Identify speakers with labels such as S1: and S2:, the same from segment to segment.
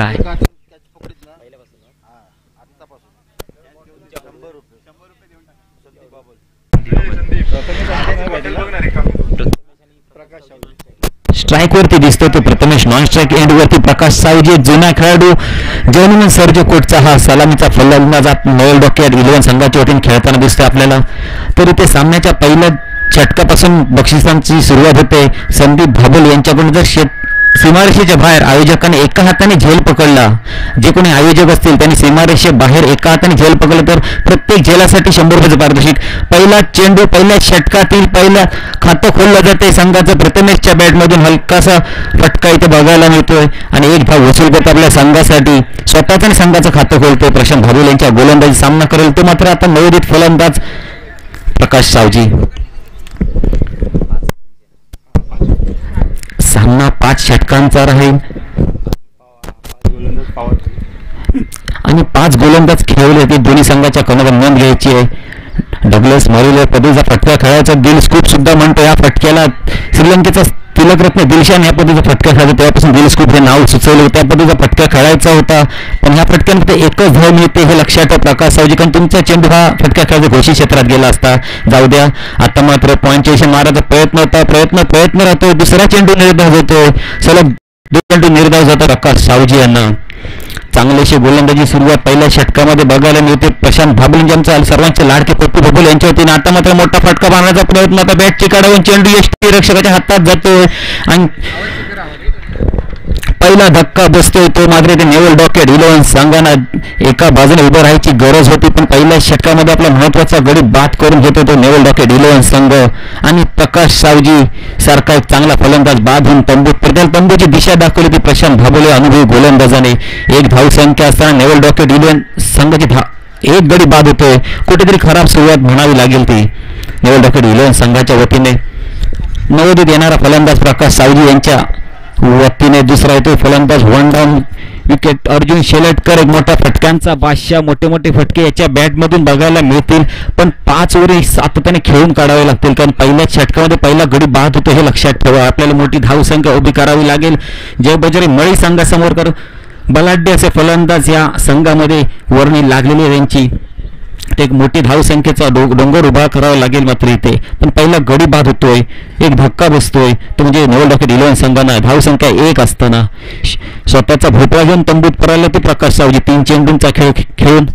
S1: काय? स्ट्राइक वरती दिसतो तो प्रथमेश, नॉन स्ट्राइक एंड वरती प्रकाश सावजी, जुना खेळाडू जर्मन सर्जो कोटचा हा सलामीचा फलंदाज नोएल डॉकेट 11 संघाच्या वतीने खेळताना दिसतो आपल्याला. तरी ते सामन्याच्या पहिल्या षटकापासून बक्षिसांची सुरुवात होते. संदीप भाबल यांच्याकडून जर सीमारेषेच्या बाहेर आयोजकांनी एका हाताने झेल पकडला, जे कोणी आयोजक असतील त्यांनी सीमारेषे बाहेर एका हाताने झेल पकडलं तर प्रत्येक झेलासाठी 100 रुपयाचं पारितोषिक. पहिला चेंडू पहिल्या षटकातील पहिलं खातं खोललं जाते संघाचं. प्रथमेशच्या बॅटमधून हलकासा फटका इथे बघायला मिळतोय आणि एक धाव वसूल करत आपल्या संघासाठी स्वतःच आणि संघाचं खातं खोलतोय. प्रशांत भाबुल यांच्या गोलंदाजी सामना करेल तो मात्र आता नवोदित फलंदाज प्रकाश सावजी. सामना 5 षटकांचा राहील आणि 5 गोलंदाज खेळले ते दोन्ही संघाच्या कर्णधार नोंद घ्यायची आहे. डगलस मॉरिले पद्धतीचा फटका खेळायचा दिल स्कूप सुद्धा म्हणतो. या फटक्याला श्रीलंकेचा तिलकरत्न दिलशान या पद्धतीचा फटका खेळायचा, तेव्हापासून दिल स्कूप हे नाव सुचवलं. त्या पद्धतीचा फटका खेळायचा होता पण ह्या फटक्याने फक्त एकच धाव मिळते हे लक्षात ठेवा प्रकाश सावजी, कारण तुमचा चेंडू हा फटका खेळायचा घोषित क्षेत्रात गेला असता. जाऊ द्या, आता मात्र पॉईंटच्या विषयी मारायचा प्रयत्न होता, प्रयत्न राहतोय. दुसरा चेंडू निर्धाव होतोय, सलग 2 चेंडू निर्धाव होता प्रकाश सावजी यांना. चांगलीशी गोलंदाजी सुरुवात पहिल्या षटकामध्ये बघायला मिळते. प्रशांत भाबुल यांचा सर्वांचे लाडके पप्पू भाबुल यांच्या वतीने आता मात्र मोठा फटका मारण्याचा प्रयत्न. आता बॅटची काढावून चेंडू यष्टीरक्षकाच्या हातात जातोय आणि पहिला धक्का बसतोय तो मात्र ते नेवल डॉकेट 11 संघांना एका बाजूने उभं राहायची गरज होती पण पहिल्या षटकामध्ये आपला महत्वाचा गडी बाद करून घेतो तो नेवल डॉकेट 11 संघ. आणि प्रकाश सावजी सारखा एक चांगला फलंदाज बाद होऊन तंबूची दिशा दाखवली ती प्रशांत भाबुले अनुभवी गोलंदाजाने. एक धावसंख्या असताना नेवल डॉकेट 11 संघाची एक गडी बाद होतोय. कुठेतरी खराब सुरुवात म्हणावी लागेल ती नेवल डॉकेट 11 संघाच्या वतीने. नवोदित येणारा फलंदाज प्रकाश सावजी यांच्या वतीने दुसरा येतो फलंदाज 1 डाऊन विकेट अर्जुन शेलटकर. एक मोठा फटक्यांचा बादशाह, मोठे फटके याच्या बॅटमधून बघायला मिळतील पण 5 ओव्हर सातत्याने खेळून काढावे लागतील कारण पहिल्याच षटकामध्ये पहिला गडी बाद होतो हे लक्षात ठेवा. आपल्याला मोठी धावसंख्या उभी करावी लागेल. जयबजरी मळी संघासमोर कर बलाढ्य असे फलंदाज या संघामध्ये वर्णी लागलेली त्यांची एक मोठी धावसंख्येचा डोंगर उभा करावा लागेल. मात्र इथे पण पहिला गडी बाद होतोय, एक धक्का बसतोय तो म्हणजे नेवल डॉकेट 11 संघांना धावसंख्या 1 असताना स्वतःचा भोपळा घेऊन तंबूत परायला ते प्रकाश सावजी 3 चेंडूंचा खेळ खेळून.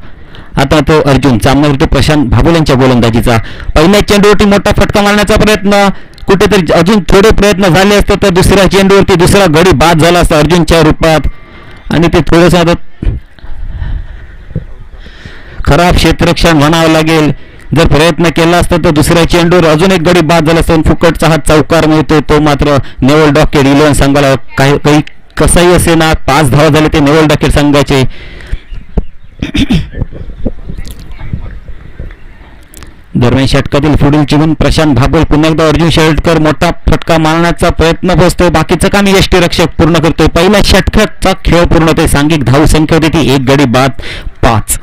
S1: आता तो अर्जुन सामन्यावर तो प्रशांत भाबुल यांच्या गोलंदाजीचा. पहिल्या चेंडूवरती मोठा फटका मारण्याचा प्रयत्न, कुठेतरी अजून थोडे प्रयत्न झाले असते तर दुसऱ्या चेंडूवरती दुसरा गडी बाद झाला असता अर्जुनच्या रूपात आणि ते थोडंसं खराब क्षेत्ररक्षण म्हणावं लागेल. जर प्रयत्न केला असता तर दुसऱ्या चेंडूवर अजून एक गडी बाद झाला असता. फुकटचा हा चौकार मिळतो तो मात्र नेवल डॉकेट 11 संघाला काही कसाही असे ना 5 धावा झाले ते नेवल डॉकेट संघाचे. दरम्यान षटकातील पुढील चिमून प्रशांत भाबुल पुन्हा एकदा अर्जुन शेलटकर मोठा फटका मारण्याचा प्रयत्न बसतोय. बाकीचं काम यष्टीरक्षक पूर्ण करतोय. पहिल्या षटकाचा खेळ पूर्ण होतोय. सांघिक धावसंख्या होती ती 1 गडी बाद 5.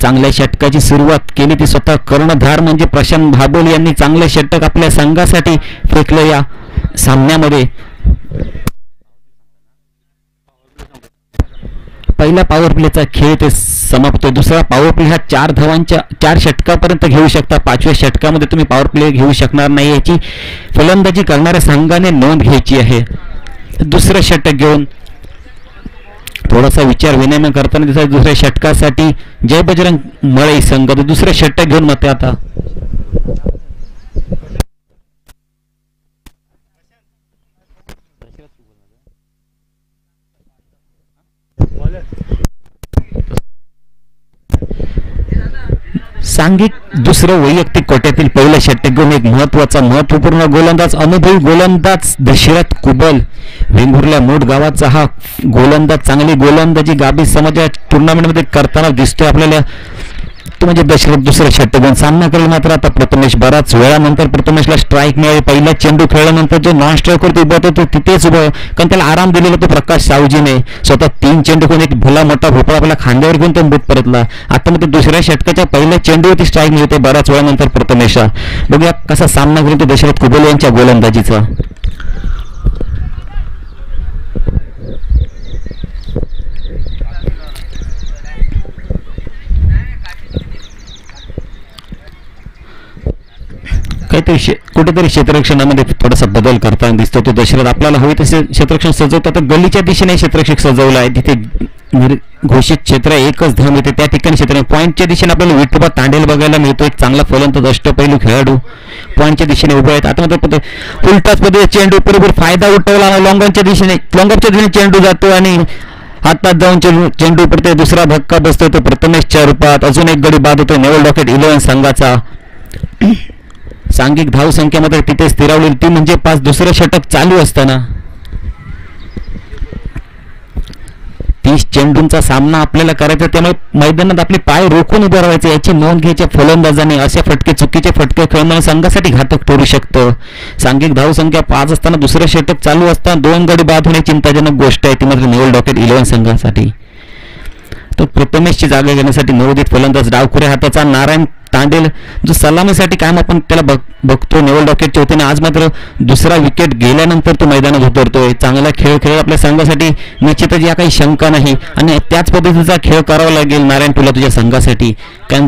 S1: चांगल्या षटकाची सुरुवात केली ती स्वतः कर्णधार म्हणजे प्रशांत भाबुल यांनी चांगले षटक आपल्या संघासाठी फेकलं या सामन्यामध्ये. पहिला पॉवर प्लेचा खेळ ते समाप्त. दुसरा पॉवर प्ले हा 4 धावांच्या 4 षटकापर्यंत घेऊ शकता. 5व्या षटकामध्ये तुम्ही पॉवर प्ले घेऊ शकणार नाही याची फलंदाजी करणाऱ्या संघाने नोंद घ्यायची आहे. दुसरं षटक घेऊन थोडासा विचार विनिमय करताना दिसत दुसऱ्या षटकासाठी जय बजरंग मळे संघ दुसरं षटक घेऊन मते आता सांघिक दुसरं वैयक्तिक कोट्यातील पहिलं षटक घेऊन एक महत्वपूर्ण गोलंदाज अनुभवी गोलंदाज दशरथ कुबल वेंगुर्ला मूळ गावाचा हा गोलंदाज चांगली गोलंदाजी गाभी समाजा टुर्नामेंटमध्ये करताना दिसतोय आपल्याला. तो म्हणजे दशरथ दुसरं षटक घेऊन सामना करेल. मात्र आता प्रथमेश बराच वेळानंतर प्रथमेशला स्ट्राईक मिळाली. पहिला चेंडू खेळल्यानंतर जो नॉन स्ट्राईकवरती उभा होता तो तिथेच उभा कारण त्याला आराम दिलेला तो प्रकाश सावजीने. स्वतः 3 चेंडू घेऊन एक भला मोठा भोपळा आपल्या खांद्यावर घेऊन तो बूट परतला. आता मग दुसऱ्या षटकाच्या पहिल्या चेंडूवरती स्ट्राईक मिळते बराच वेळानंतर प्रथमेशला. बघूया कसा सामना करेल तो दशरथ कुबल यांच्या गोलंदाजीचा. कुठेतरी क्षेत्ररक्षणामध्ये थोडासा बदल करताना दिसतो तो दशरथ. आपल्याला हवे तसे क्षेत्ररक्षण सजवतात, तर गलीच्या दिशेने क्षेत्ररक्षक सजवला आहे. तिथे घोषित क्षेत्र एकच धाव येते, त्या ठिकाणी क्षेत्र पॉईंटच्या दिशेने आपल्याला विठोबा तांडेल बघायला मिळतो. एक चांगला फलंदाज अष्टपैलू खेळाडू पॉईंटच्या दिशेने उभे आहेत. आता मात्र उलटाच पद्धतीने चेंडू बरोबर फायदा उठवला, लॉंगॉनच्या दिशेने चेंडू जातो आणि हातात जाऊन चेंडू पडते. दुसरा धक्का बसतो तो प्रथमेशच्या रूपात. अजून एक गडी बाद होतो नेवल डॉकेट 11 संघाचा. सांघिक धाव संख्येमध्ये तिथे स्थिरावलेली ती म्हणजे 5. दुसरं षटक चालू असताना 30 चेंडूंचा सामना आपल्याला करायचा, त्यामुळे मैदानात आपले पाय रोखून उभं राहायचे याची नोंद घ्यायच्या फलंदाजाने. अशा चुकीचे फटके खेळणं संघासाठी घातक ठरू शकतं. सांघिक धाव संख्या 5 असताना दुसरं षटक चालू असताना 2 गडी बाद होणे चिंताजनक गोष्ट आहे, ती मात्र नेवल डॉकेट 11 संघासाठी. तो प्रथमेशची जागा घेण्यासाठी नवोदित फलंदाज डावखुऱ्या हाताचा नारायण तांडेल जो सलामीसाठी कायम आपण त्याला बघतो नेवल डॉकेटच्या वतीने, आज मात्र दुसरा विकेट गेल्यानंतर तो मैदानात उतरतोय. चांगला खेळ खेळ आपल्या संघासाठी निश्चितच या काही शंका नाही आणि त्याच पद्धतीचा खेळ करावा लागेल नारायण तुला तुझ्या संघासाठी, कारण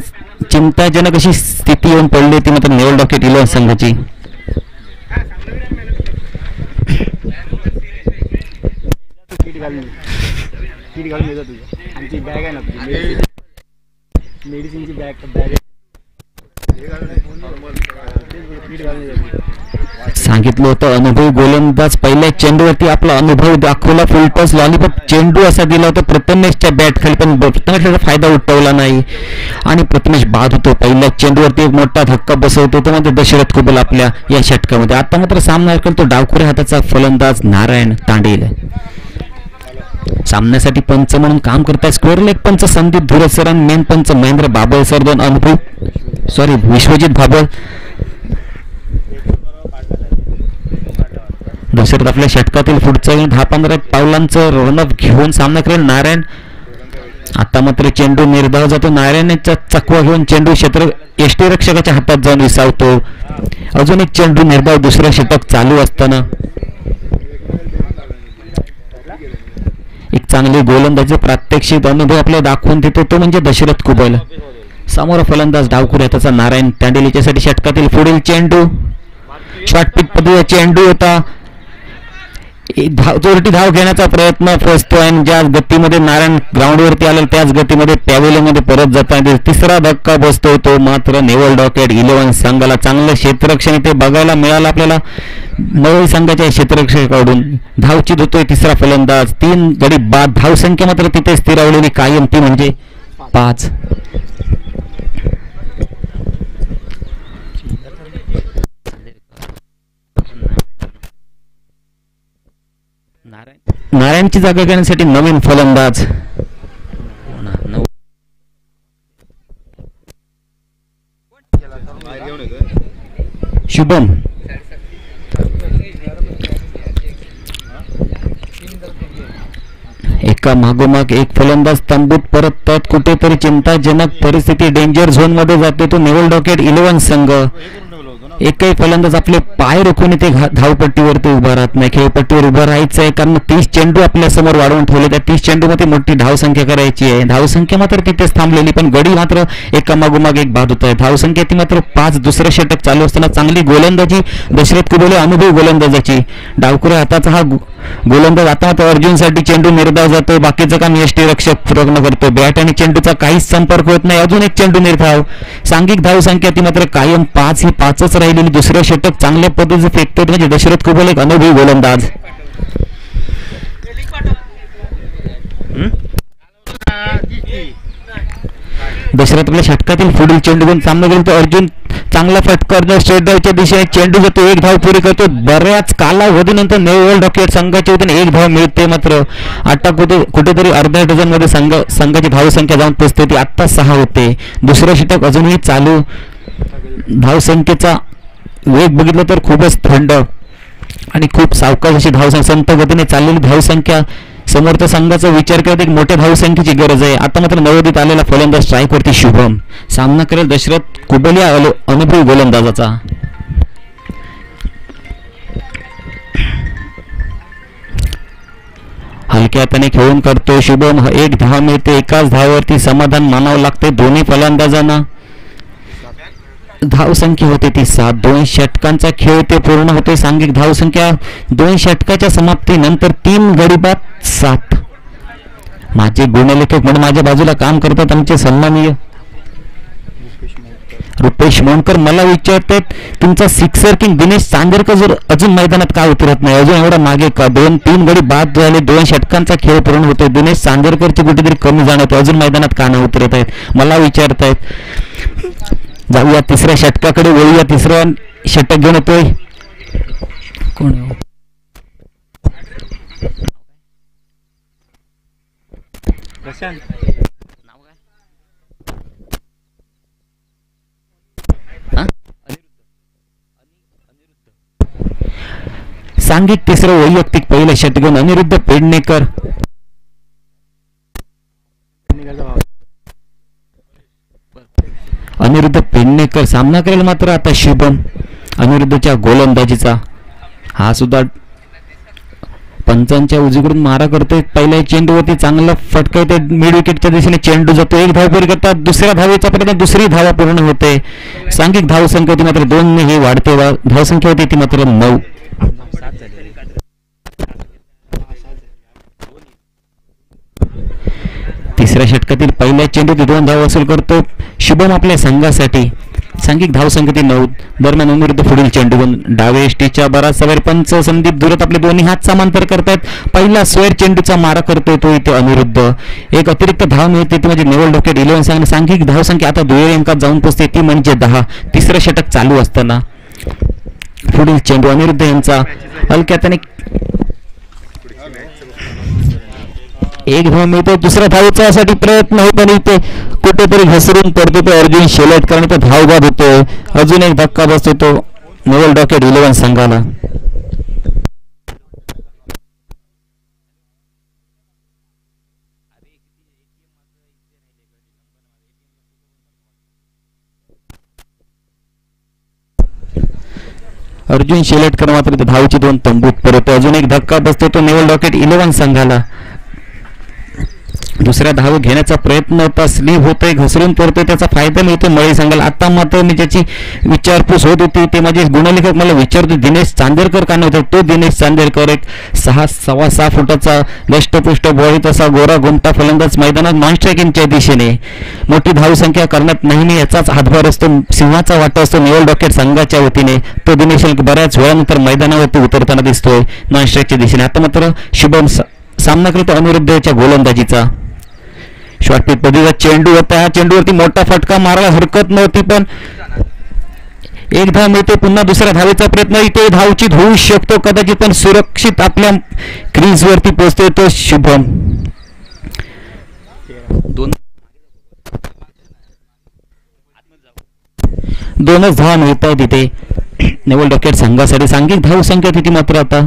S1: चिंताजनक अशी स्थिती येऊन पडली होती मात्र नेवल डॉकेट 11 संघाची.
S2: मेडिसिनची बॅग
S1: सांगितलं होतं अनुभवी गोलंदाज पहिल्या चेंडूवरती आपला अनुभव दाखवला. फुलटॉस लॉलीपॉप चेंडू असा दिला होता प्रथमेशच्या बॅट खाली, पण प्रथमेशचा फायदा उठवला नाही आणि प्रथमेश बाद होतो. पहिल्या चेंडूवरती एक मोठा धक्का बसवतो तो म्हणजे दशरथ कुबल आपल्या या षटकामध्ये. आता मात्र सामना करतो डावखुऱ्या हाताचा फलंदाज नारायण तांडेल. सामन्यासाठी पंच म्हणून काम करताय स्क्वेअर लेग पंच संदीप धुरसर आणि मेन पंच महेंद्र बाबळ सर, विश्वजित भाबळ. दशरथ आपल्या षटकातील पुढचं 10-15 पावलांचं रनअप घेऊन सामना करेल नारायण. आता मात्र चेंडू निर्धाव जातो. नारायणचा चकवा घेऊन चेंडू यष्टीरक्षकाच्या हातात जाऊन विसावतो. अजून एक चेंडू निर्धाव. दुसरं षटक चालू असताना एक चांगली गोलंदाजी प्रात्यक्षिक अनुभव आपल्याला दाखवून देतो तो म्हणजे दशरथ कुबल. समोर फलंदाज डावखुऱ्या त्याचा नारायण तांडेल. याच्यासाठी षटकातील पुढील चेंडू शॉर्ट पिच पद्धतीचा चेंडू होता. चोरटी धाव घेण्याचा प्रयत्न फसतो आणि ज्या गतीमध्ये नारायण ग्राउंडवरती आला त्याच गतीमध्ये पॅव्हेलियनमध्ये परत जाताना तिसरा धक्का बसतो तो मात्र नेवल डॉकेट 11 संघाला. चांगलं क्षेत्ररक्षण इथे बघायला मिळालं आपल्याला नेवल संघाच्या क्षेत्ररक्षकाकडून. धावची धुतोय तिसरा फलंदाज. 3 गडी बाद. धाव संख्या मात्र तिथे स्थिरावलेली कायम ती म्हणजे 5. नारायणची जागा घेण्यासाठी नवीन फलंदाज शुभम. एका मागोमाग एक फलंदाज तंबूत परततात. कुठेतरी चिंताजनक परिस्थिती डेंजर झोन मध्ये जाते तो नेवल डॉकेट 11 संघ. एकही फलंदाज आपले पाय रोखून इथे धावपट्टीवरती उभा राहत नाही. खेळपट्टीवर उभं राहायचं आहे कारण 30 चेंडू आपल्या समोर वाढवून ठेवले. त्या 30 चेंडू मध्ये मोठी धावसंख्या करायची आहे. धावसंख्या मात्र तिथेच थांबलेली पण गडी मात्र एका मागोमाग एक बाद होत आहे. धावसंख्या ती मात्र 5. दुसरं षटक चालू असताना चांगली गोलंदाजी दशरथ कुबले अनुभवी गोलंदाजाची. डावखुऱ्या हाताचा हा गोलंदाज. आता मात्र अर्जुनसाठी चेंडू निर्धाव जातो. बाकीचं काम यष्टीरक्षक पूर्ण करतो. बॅट आणि चेंडूचा काहीच संपर्क होत नाही. अजून एक चेंडू निर्धाव. सांघिक धावसंख्या ती मात्र कायम 5. ही 5च राहिलेली. दुसरं षटक चांगल्या पद्धतीने फेकतो म्हणजे दशरथ कुबल एक अनुभवी गोलंदाज. दशरथ आपल्या षटकातील पुढील चेंडू घेऊन सामना केला तर अर्जुन चांगला फटकार स्ट्रेट ड्राईव्हच्या दिशेने चेंडू जातो. 1 धाव पुरी करतो. बऱ्याच कालावधीनंतर नेवल डॉकेट संघाच्या वतीने 1 धाव मिळते. मात्र आता कुठेतरी अर्ध्या डझन मध्ये संघाची धावसंख्या जाऊन पोचते ती आत्ता 6 होते. दुसरं षटक अजूनही चालू. धावसंख्येचा वेग बघितलं तर खूपच थंड आणि खूप सावकाश अशी धावसंख्या संत गतीने चाललेली धावसंख्या. समोरच्या संघाचा विचार करत एक मोठ्या धावसंख्येची गरज आहे. आता मात्र नवोदित आलेला फलंदाज स्ट्राईकवरती शुभम. सामना करेल दशरथ कुबल या अनुभवी गोलंदाजाचा. हलक्या हाताने खेळून करतो शुभम. 1 धाव मिळते. एकाच धावावरती समाधान मानावं लागते दोन्ही फलंदाजांना. धावसंख्या होते ती 7. 2 षटकांचा खेळ ते पूर्ण होते. सांघिक धावसंख्या 2 षटकाच्या समाप्तीनंतर 3 गडी बाद 7. माझे गुणलेखक म्हणून माझ्या बाजूला काम करतात आमचे सन्माननीय रुपेश मोहनकर मला विचारतात तुमचा सिक्सर किंग दिनेश चांदेरकर जर अजून मैदानात का उतरत नाही, अजून एवढा मागे का? 2-3 गडी बाद झाले, 2 षटकांचा खेळ पूर्ण होतोय, दिनेश चांदेरकरची कुठेतरी कमी जाणवते, अजून मैदानात का नाही उतरत आहेत मला विचारतायत. जाऊया तिसऱ्या षटकाकडे वळूया. तिसरा षटक घेऊन येतोय कोण? सांघिक तिसरं वैयक्तिक पहिलं षटक घेऊन अनिरुद्ध पेडणेकर. अनिरुद्ध पेडणेकर सामना करेल मात्र आता शुभम. अनिरुद्धच्या गोलंदाजीचा हा सुद्धा पंचांच्या उजवीकडून मारा करतोय. पहिल्या चेंडूवरती चांगला फटका येते, मिड विकेटच्या दिशेने चेंडू जातो. 1 धाव पूर्ण करतात, दुसऱ्या धावेचा प्रयत्न, दुसरी धावा पूर्ण होते. सांघिक धावसंख्या होती मात्र 2 ने ही वाढते. धावसंख्या होती ती मात्र 9. तिसऱ्या षटकातील पहिल्या चेंडूत 2 धाव वसूल करतो शुभम आपल्या संघासाठी. सांघिक धावसंख्या 9. दरम्यान अनिरुद्ध पुढील चेंडू डावे एसटीच्या बराच सवार पंच संदीप दुरत आपले दोन्ही हात समांतर करतात. पहिला स्क्वेअर चेंडूचा मारा करतोय तो इथे अनिरुद्ध. एक अतिरिक्त धाव मिळते ती म्हणजे नेवल डॉकेट 11. सांघिक धावसंख्या आता दुहेरी अंकात जाऊन पोहोचते ती म्हणजे 10. तिसरं षटक चालू असताना पुढील चेंडू अनिरुद्ध यांचा हलक्यात 1 धाव मिळतो. दुसऱ्या धावेसाठी प्रयत्न होतो आणि इथे कुठेतरी घसरून पडतो तो अर्जुन शेलटकर आणि तो धावबाद होतोय. अजून एक धक्का बसतो तो नेवल डॉकेट 11 संघाला. अर्जुन शेलटकर मात्र धावची 2 तंबूत परत. अजून एक धक्का बसतो तो नेवल डॉकेट 11 संघाला. दुसऱ्या धाव घेण्याचा प्रयत्न होता, स्लीप होतोय, घसरून पडतोय, त्याचा फायदा मिळतो मळी संघाला. आता मात्र मी ज्याची विचारपूस होत होती ते माझे गुणलेखक मला विचारतो दिनेश चांदेरकर का नव्हता. तो दिनेश चांदेरकर एक 6.6 फुटाचा दष्टपुष्ट बॉडी तसा गोरा गुमटा फलंदाज मैदानात नॉन स्ट्रायकिंगच्या दिशेने मोठी धावसंख्या करण्यात नेहमी याचाच हातभार असतो, सिंहाचा वाटा असतो नेवल डॉकेट संघाच्या वतीने. तो दिनेश बऱ्याच वेळानंतर मैदानावरती उतरताना दिसतोय नॉन स्ट्रायकच्या दिशेने. आता मात्र शुभम सामना करतो अनिरुद्धच्या गोलंदाजीचा. शॉर्टपिच पद्धतीचा चेंडू होता, ह्या चेंडूवरती मोठा फटका मारायला हरकत नव्हती पण 1 धाव मिळते. पुन्हा दुसऱ्या धावेचा प्रयत्न इथे धावचीत होऊ शकतो कदाचित पण सुरक्षित आपल्या क्रीज वरती पोहोचतोय तो शुभम. 2च धावा मिळतात तिथे नेवल डॉकेट संघासाठी. सांघिक धावसंख्या तिथे मात्र आता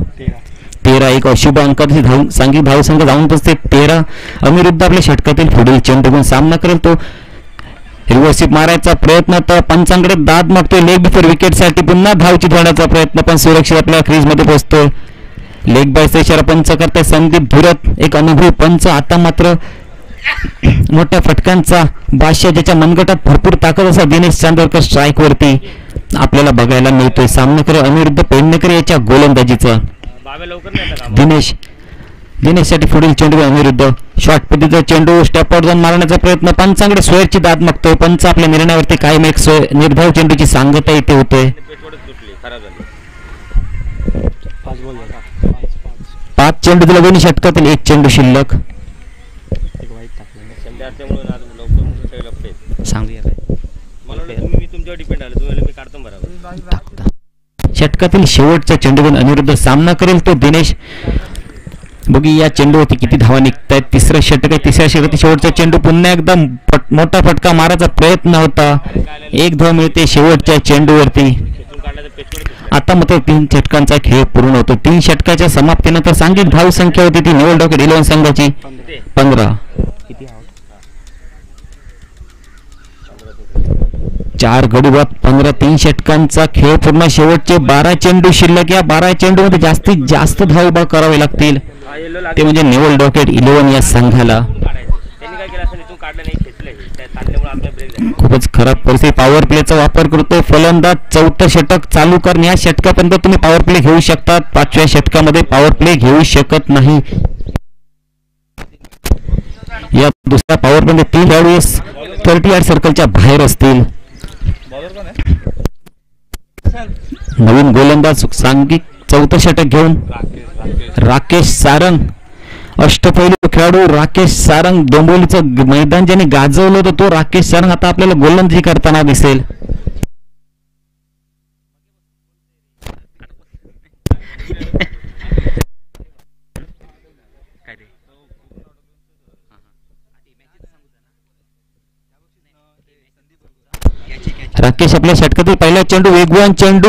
S1: 13. एक अशुभ अंकाची सांघिक धावसंख्या जाऊन पोचते 13. अनिरुद्ध आपल्या षटकातील पुढील चेंडू घेऊन सामना करेल तो. रिव्हर्सिप मारायचा प्रयत्न तर पंचांकडे दाद मागतोय लेग बिफोर विकेटसाठी. पुन्हा धावची धरण्याचा प्रयत्न पण सुरक्षित आपल्या क्रीजमध्ये पोहोचतोय. लेग बायचा इशारा पंच करताय संदीप धुरत, एक अनुभवी पंच. आता मात्र मोठ्या फटकांचा बादशाह ज्याच्या मनगटात भरपूर ताकद असा दिनेश चांदेरकर स्ट्राईक वरती आपल्याला बघायला मिळतोय. सामना करेल अनिरुद्ध पेडणेकर याच्या गोलंदाजीचा. दिनेशसाठी पुढील चेंडू अनिरुद्ध. शॉर्ट पद्धतीचा चेंडू स्टेपआउट जाऊन मारण्याचा प्रयत्न, पंचांकडे स्क्वेअरची दाद मागतोय. पंच आपल्या निर्णयावरती कायम एक निर्धाव चेंडूची सांगता इथे होते. 5 चेंडू दिला दोन्ही षटकातील, 1 चेंडू शिल्लक. षटकातील शेवटच्या चेंडूवरून अनिरुद्ध सामना करेल तो दिनेश. बघी या चेंडूवरती किती धावा निघतायत. तिसरं षटक आहे, तिसऱ्या षटकातील शेवटचा चेंडू. पुन्हा एकदा मोठा फटका मारायचा प्रयत्न होता, 1 धाव मिळते शेवटच्या चेंडूवरती. आता मात्र 3 षटकांचा खेळ पूर्ण होतो. 3 षटकाच्या समाप्तीनंतर सांघिक धाव संख्या होती ती नेवल डॉकेट 11 संघाची 15. 4 गडी बाद 15. 3 षटकांचा खेळ पूर्ण. शेवटचे 12 चेंडू शिल्लक. या 12 चेंडू मध्ये जास्तीत जास्त धाव करावे लागतील ते म्हणजे नेवल डॉकेट 11 या संघाला. खूपच खराब परिस्थिती. पॉवर प्लेचा वापर करतो फलंदाज. चौथं षटक चालू करणे. या षटकापर्यंत तुम्ही पॉवर प्ले घेऊ शकतात. 5व्या षटकामध्ये पॉवर प्ले घेऊ शकत नाही. या दुसऱ्या पॉवर प्ले 3 खेळाडू 30 सर्कलच्या बाहेर असतील. नवीन गोलंदाज सांघिक चौथं षटक घेऊन राकेश सारंग. अष्टपैलू खेळाडू राकेश सारंग. डोंबिवलीचं मैदान ज्याने गाजवलं होतं तो राकेश सारंग आता आपल्याला गोलंदाजी करताना दिसेल. राकेश आपल्या षटकातील पहिला चेंडू वेगवान चेंडू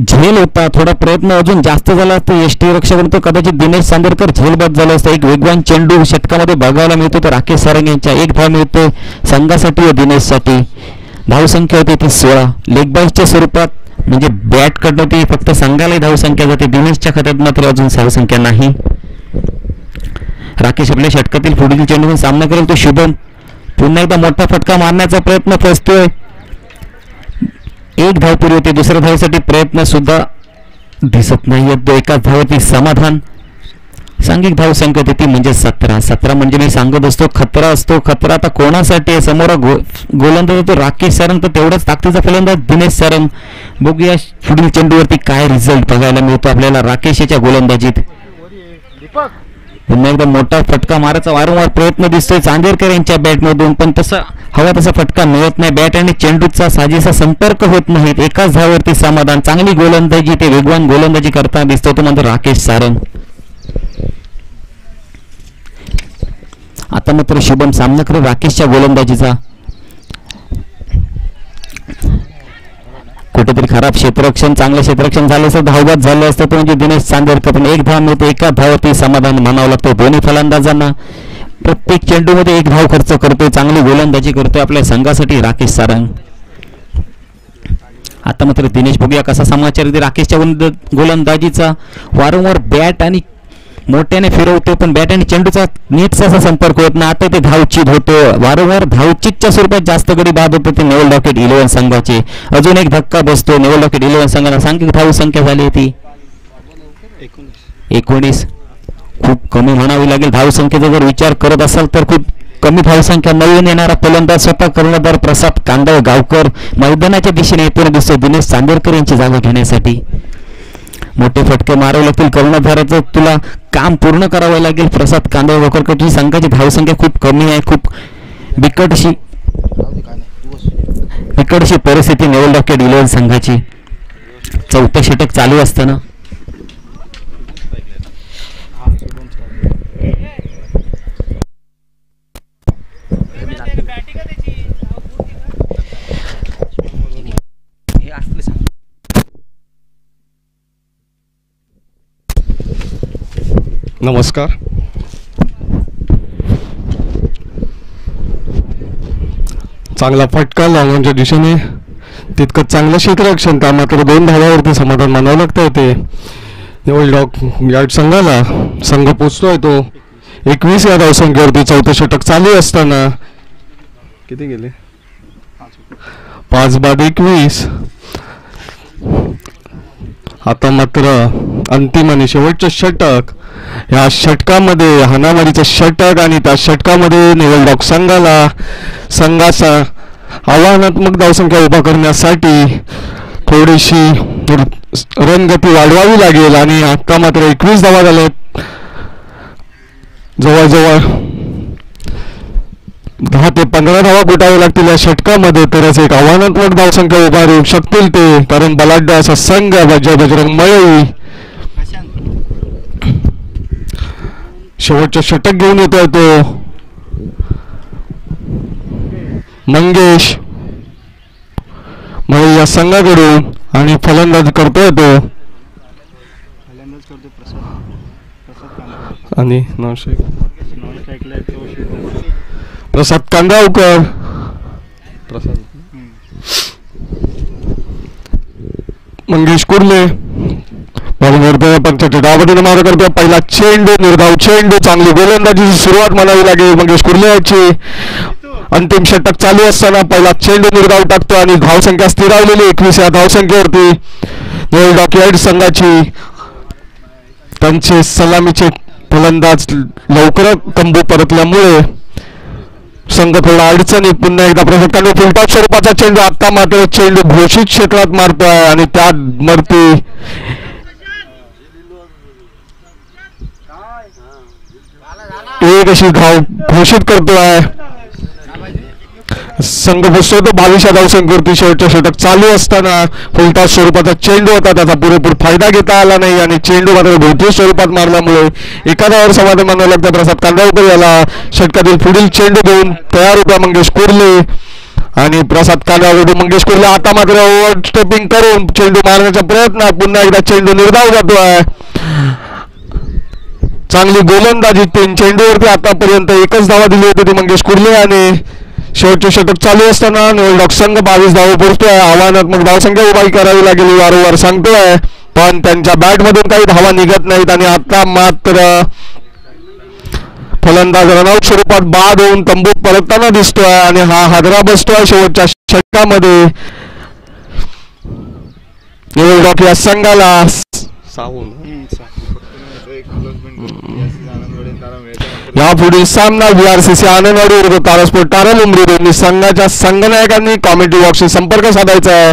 S1: झेल होता. थोडा प्रयत्न अजून जास्त झाला असता यष्टी रक्षक कदाचित दिनेश चांदेरकर झेलबाद झाला असता. एक वेगवान चेंडू षटकामध्ये बघायला मिळतो तो राकेश सारंग यांच्या. एक धाव मिळते संघासाठी व दिनेशसाठी. धावसंख्या होती ती 16. लेग बाईसच्या स्वरूपात म्हणजे बॅट कडनं ती फक्त संघालाही धावसंख्या जाते. दिनेशच्या खात्यात मात्र अजून धावसंख्या नाही. राकेश आपल्या षटकातील पुढील चेंडूतून सामना करेल तो शुभम. पुन्हा एकदा मोठा फटका मारण्याचा प्रयत्न फसतोय. एक धाव पुरी होते. दुसऱ्या धावेसाठी प्रयत्न सुद्धा दिसत नाही. एकाच धावती समाधान. सांघिक धावसंख्या ती म्हणजे 17 म्हणजे मी सांगत असतो खतरा असतो. खतरा आता कोणासाठी समोर गोलंदाज होतो राकेश सारंग तर तेवढाच ताकदीचा फलंदाज दिनेश सारंग. बघूया पुढील चेंडूवरती काय रिझल्ट बघायला मिळतो आपल्याला राकेशच्या गोलंदाजीत. पुन्हा एकदा मोठा फटका मारायचा वारंवार प्रयत्न दिसतोय चांदेरकर यांच्या बॅटमधून पण तसा हवा तसा फटका मिळत नाही. बॅट आणि चेंडूचा साजेसा संपर्क होत नाहीत. एकाच धावावरती समाधान. चांगली गोलंदाजी ते वेगवान गोलंदाजी करताना दिसतो तो म्हणजे राकेश सारंग. आता मात्र शुभम सामना करेल राकेशच्या गोलंदाजीचा. कुठेतरी खराब क्षेत्ररक्षण चांगलं क्षेत्ररक्षण झालं असतं धावबाद झालं असतं तो म्हणजे दिनेश चांदेरकर. पण एक धाव मिळते. एका धावावरती समाधान मानावं लागतं दोन्ही फलंदाजांना. प्रत्येक चेंडूमध्ये एक धाव खर्च करतोय. चांगली गोलंदाजी करतोय आपल्या संघासाठी राकेश सारंग. आता मात्र दिनेश बघूया कसा समाचार येते राकेशच्या गोलंदाजीचा. वारंवार बॅट आणि मोठ्याने फिरवतो पण बॅट आणि चेंडूचा नीटसा असा संपर्क होत नाही. आता ते धावचीत होतो. वारंवार धावचीतच्या स्वरूपात जास्त गडी बाद होते ते नेवल रॉकेट 11 संघाचे. अजून एक धक्का बसतो नेवल रॉकेट 11 संघाला. सांघिक धावसंख्या झाली ती 19. खूप कमी म्हणावी लागेल धावसंख्येचा जर विचार करत असाल तर खूप कमी धावसंख्या. नवीन येणारा फलंदाज स्वतः कर्णधार प्रसाद कांदळगावकर मैदानाच्या दिशेने येताना दिसतो दिनेश चांदेरकर यांची जागा घेण्यासाठी. मोठे फटके मारावे लागतील. कर्णधाराचं तुला काम पूर्ण करावं लागेल प्रसाद कांदळगावकर. संघाची धावसंख्या खूप कमी आहे. खूप बिकटशी परिस्थिती नेवल रॉकेट 11 संघाची. चौथं षटक चालू असताना
S2: नमस्कार. चांगला फटका लावण्याच्या दिशेने तितकं चांगलं क्षेत्ररक्षण त्या मात्र 2 धावावरती समाधान मानावं लागतं ते नेवल रॉकेट संघाला. संघ पोचतोय तो 21 या धावसंख्येवरती. चौथं षटक चालू असताना किती गेले 5 बाद 21. आता मात्र अंतिम आणि शेवटचं षटक. या षटकामध्ये हाणामारीचं षटक आणि त्या षटकामध्ये नेवल रॉकेट संघाचा आव्हानात्मक धावसंख्या उभा करण्यासाठी थोडीशी रणगती वाढवावी लागेल. आणि आता मात्र 21 धावा झाल्यात. जवळजवळ 10 ते 15 धावा फुटाव्या लागतील या षटकामध्ये तरच एक आव्हानात्मक धावसंख्या उभा राहू शकतील ते. कारण बलाढ्य असा संघ बजरंग मळई शेवटचं षटक घेऊन येतोय तो मंगेश मळई या संघाकडून. आणि फलंदाज करतोय तो आणि प्रसाद कांदळगावकर. मंगेश कुर्ले पंचायत डावतीने मारा करतो. पहिला चेंडू निर्धाव चेंडू. चांगली गोलंदाजीची सुरुवात म्हणावी लागेल मंगेश कुर्ले याची. अंतिम षटक चालू असताना पहिला चेंडू निर्धाव टाकतो आणि धावसंख्या स्थिरावलेली 21 या धावसंख्येवरती नेवल डॉकयार्ड संघाची त्यांचे सलामीचे फलंदाज लवकरच तंबू परतल्यामुळे संघ थोडा अडचणीत पुन्हा एकदा प्रसक्ताने फुलटॉप स्वरूपाचा चेंडू आता मात्र चेंडू घोषित क्षेत्रात मारतोय आणि त्यात मरती एक अशी धाव घोषित करतोय संघ पोचतोय तो 22 धावसंख्येवरती शेवटच्या षटक चालू असताना फुलटॉस स्वरूपाचा चेंडू होता त्याचा पुरेपूर फायदा घेता आला नाही आणि चेंडू मात्र भौतिक स्वरूपात मारल्यामुळे एका धावावर समाधान मानावं लागतं प्रसाद कांदावकर याला षटकातील पुढील चेंडू घेऊन तयार होता मंगेश कुर्ले आणि प्रसाद कांदावकर मंगेश कुर्ले आता मात्र ओव्हरस्टेपिंग करून चेंडू मारण्याचा प्रयत्न पुन्हा एकदा चेंडू निर्धाव जातोय चांगली गोलंदाजी चेंडूवरती आतापर्यंत एकच धावा दिली होती ती मंगेश कुर्ले आणि शेवटचे षटक चालू असताना नेवल डॉक संघ 22 धावा पोहोचतोय आव्हानात्मक धावसंख्या उभारी करावी लागेल वारंवार सांगतोय पण त्यांच्या बॅटमधून काही धावा निघत नाहीत आणि आता मात्र फलंदाज रनआउट स्वरूपात बाद होऊन तंबूत परतताना दिसतोय आणि हा हादरा बसतोय शेवटच्या षटकामध्ये नेवल डॉक या संघाला यापुढील सामना VRCC आनंदवाडी विरुद्ध तारास्पोर्ट तारामुंबरी दोन्ही संघाच्या संघनायकांनी कॉमेंट्री बॉक्सशी संपर्क साधायचा आहे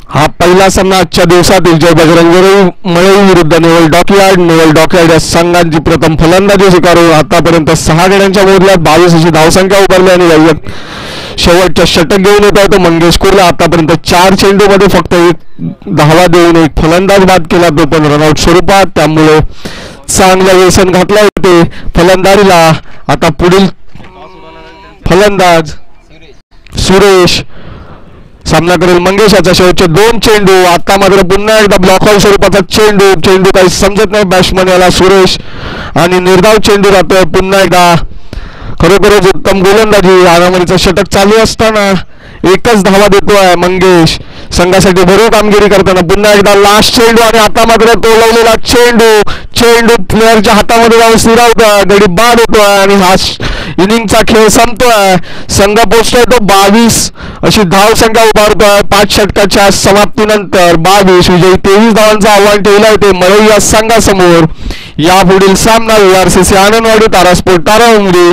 S2: हा पहिला सामना आजच्या दिवसातील जय बजरंग मळई विरुद्ध नेवल डॉकयार्ड या संघांची प्रथम फलंदाजी स्वीकारून आतापर्यंत 6 गड्यांच्या मोडल्यात 22 अशी धावसंख्या उभारली आणि शेवटच्या षटक घेऊन येत आहे तो मंगेश कुर्ला आतापर्यंत 4 चेंडूमध्ये फक्त 1 धावा देऊन एक फलंदाज बाद केला तो पण रनआउट स्वरूपात त्यामुळे चांगलं व्यसन घातलं होते फलंदाजीला आता पुढील फलंदाज सुरेश सामना करेल मंगेशाचा शेवटचे 2 चेंडू आता मात्र पुन्हा एकदा ब्लॉक आउट स्वरूपाचा चेंडू काही समजत नाही बॅट्समन याला सुरेश आणि निर्धाव चेंडू राहतोय पुन्हा एकदा खरोखरच उत्तम गोलंदाजी हाणामारीचं षटक चालू असताना एकच धावा देतोय मंगेश संघासाठी भरीव कामगिरी करताना पुन्हा एकदा लास्ट चेंडू आणि आता मात्र तोलवलेला चेंडू प्लेअरच्या हातामध्ये जाऊन स्थिरावतोय गडी बाद होतोय आणि हा इनिंगचा खेळ संपतोय संघ पोहोचतोय तो 22 अशी धाव संख्या उभारतोय 5 षटकाच्या समाप्तीनंतर 22 विजयी 23 धावांचं आव्हान ठेवलंय ते मळई या संघासमोर यापुढील सामना VRCC आनंदवाडी तारास्पोर्ट तारामुंबरी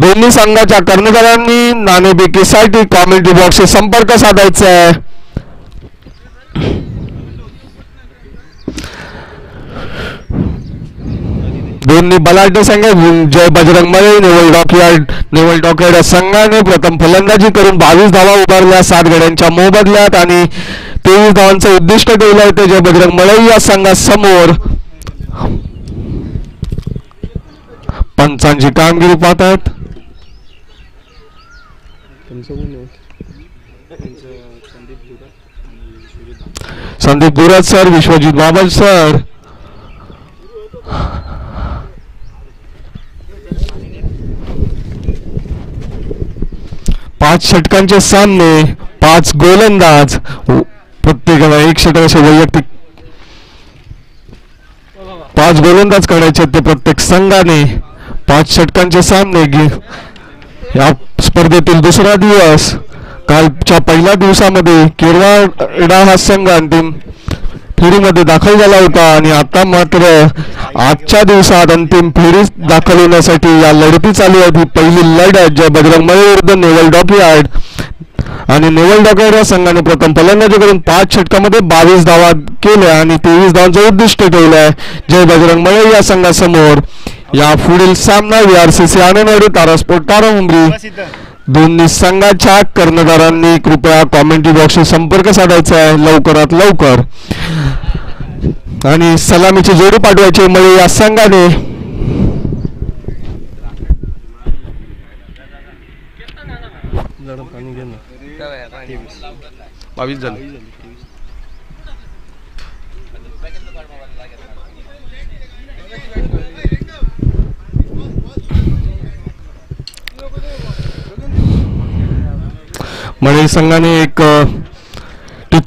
S2: दोन्ही संघाच्या कर्णधारांनी नाणेफेकीसाठी कॉमेंट्री बॉक्सशी संपर्क साधायचा आहे दोन्ही बलाढ्य संघ जय बजरंग मळई नेवल डॉकयार्ड या संघाने प्रथम फलंदाजी करून 22 धावा उभारल्या 7 गड्यांच्या मोबदल्यात आणि 23 धावांचं उद्दिष्ट ठेवलं होते जय बजरंग मळई या संघासमोर पंचांची कामगिरी पाहतात संदीप गुराज सर विश्वजित बाबल सर पाच षटकांचे सामने 5 गोलंदाज प्रत्येकाला 1 षटक असे वैयक्तिक 5 गोलंदाज काढायचे ते प्रत्येक संघाने 5 षटकांचे सामने या स्पर्धेतील दुसरा दिवस कालच्या पहिल्या दिवसामध्ये केरवाडा हा संघ अंतिम फेरीमध्ये दाखल झाला होता आणि आता मात्र आजच्या दिवसात अंतिम फेरीत दाखल होण्यासाठी या लढती चालू आहेत ही पहिली लढत जय बजरंग मळई विरुद्ध नेवल डॉकयार्ड आणि नेवल डॉकयार्ड या संघाने प्रथम फलंदाजी करून 5 षटकामध्ये 22 धावा केल्या आणि 23 धावांचं उद्दिष्ट ठेवलंय जय बजरंग मळई या संघासमोर या पुढील सामना VRCC आनंदवाडी तारास्पोर्ट तारामुंबरी दोन्ही संघाच्या कर्णधारांनी कृपया कॉमेंट्री बॉक्सशी संपर्क साधायचा आहे लवकरात लवकर आणि सलामीची जोडी पाठवायची मळई या संघाने मळई संघाने एक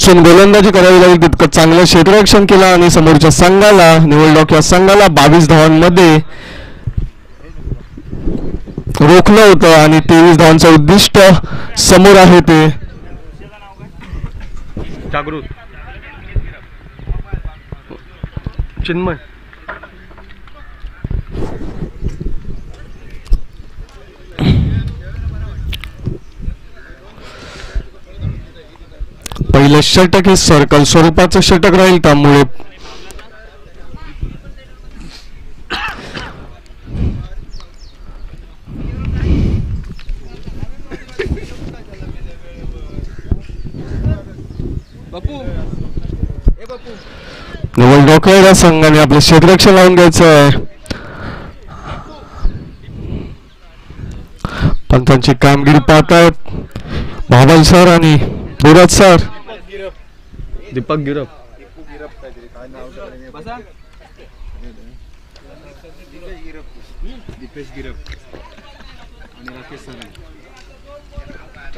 S2: टिच्चून गोलंदाजी करावी लागेल तितकं चांगलं क्षेत्ररक्षण केलं आणि समोरच्या संघाला निवडणूक या संघाला 22 धावांमध्ये रोखलं होतं आणि 23 धावांचं उद्दिष्ट समोर आहे ते
S3: जागृत चिन्मय
S2: पहिलं षटक हे सर्कल स्वरूपाचं षटक राहील त्यामुळे निवडणूक या संघाने आपलं क्षेत्ररक्षण लावून घ्यायचं आहे. पंतांची कामगिरी पाहतात भावल सर आणि Dheeraj sir.
S3: Deepak Girap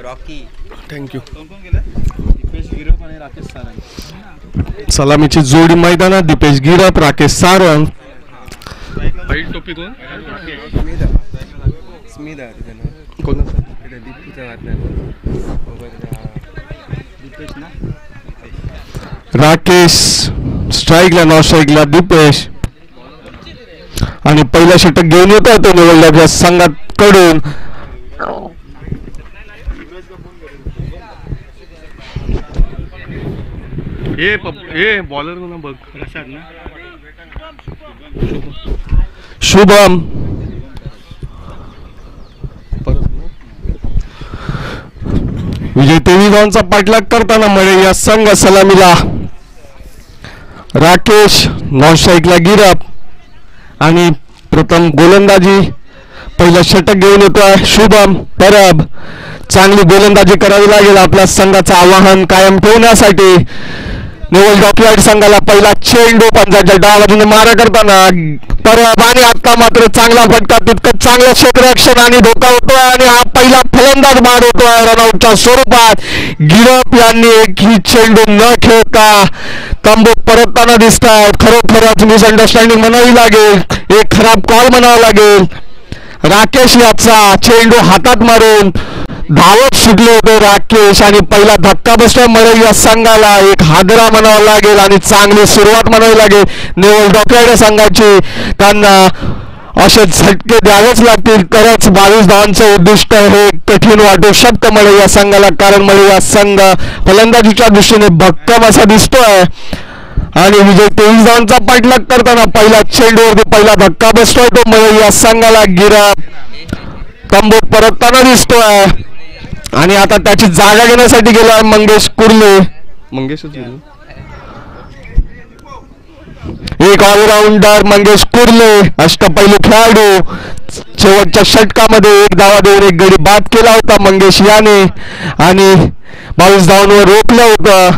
S4: Rocky
S3: thank you.
S4: Dipesh Girap आणि राकेश सारंग.
S2: सलामीची जोडी मैदानात दीपेश गिरप राकेश सारंग.
S3: व्हाईट टोपी कोण
S4: स्मिता
S3: कोणाचा
S4: दीपेश ना
S2: राकेश स्ट्राईकला नॉन स्ट्राईकला दीपेश आणि पहिला षटक घेऊन येतो तो निवडल्याच्या संघाकडून.
S3: हे बॉलर कोण बघ रशाद ना
S2: शुभम विजय 23 धावांचा पाठलाग करताना मिळेल या संघ सलामीला राकेश नॉन स्ट्राईकला गिरप आणि प्रथम गोलंदाजी पहिलं षटक घेऊन येतोय शुभम परब. चांगली गोलंदाजी करावी लागेल आपल्या संघाचं आव्हान कायम ठेवण्यासाठी. निवड डॉकयार्ड संघाला पहिला चेंडू पंचाच्या डाव्या बाजूने मारा करताना परब आणि आता मात्र चांगला फटका तितकं चांगलं क्षेत्ररक्षण आणि धोका होतोय आणि हा पहिला फलंदाज बाद होतोय रनआउटच्या स्वरूपात. गिरप यांनी एकही चेंडू न खेळता तंबूत परतताना दिसत आहेत. खरोखरच मिसअंडरस्टँडिंग म्हणावी लागेल एक खराब कॉल म्हणावा लागेल. राकेश याचा चेंडू हातात मारून धावत सुटले होते राकेश आणि पहिला धक्का बसतोय मरेल या संघाला एक हादरा म्हणावा लागेल आणि चांगली सुरुवात म्हणावी लागेल नेवल डॉकयार्ड संघाची. त्यांना असे झटके द्यावेच लागतील तरच 22 धावांचं उद्दिष्ट हे कठीण वाटू शकतं मरेल या संघाला. कारण मरेल या संघ फलंदाजीच्या दृष्टीने भक्कम असा दिसतोय आणि विजय 23 धावांचा पाठलाग करताना पहिला चेंडूवरती पहिला धक्का बसतोय तो मरेल या संघाला. गिरप तंबूत परतताना दिसतोय आणि आता त्याची जागा घेण्यासाठी गेला मंगेश कुर्ले. एक ऑलराऊंडर मंगेश कुर्ले अष्टपैलू खेळाडू. शेवटच्या षटकामध्ये 1 धावा देऊन 1 गडी बाद केला होता मंगेश याने आणि 22 धावांवर रोखलं होतं.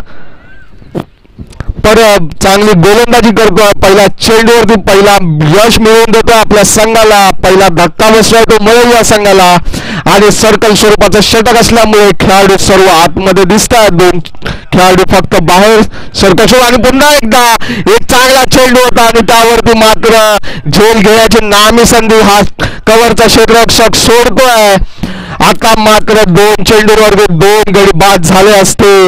S2: परब चांगली गोलंदाजी करतोय पहिला चेंडूवरती पहिला यश मिळवून देतोय आपल्या संघाला. पहिला धक्का बसतोय तो मिळेल या संघाला आणि सर्कल स्वरूपाचं षटक असल्यामुळे खेळाडू सर्व आतमध्ये दिसत आहेत. 2 खेळाडू फक्त बाहेर सर्कल सोड आणि पुन्हा एकदा एक चांगला चेंडू होता आणि त्यावरती मात्र झेल घेण्याची नामी संधी हा कव्हरचा क्षेत्ररक्षक सोडतोय. आता मात्र 2 चेंडूवरती 2 गडी बाद झाले असते.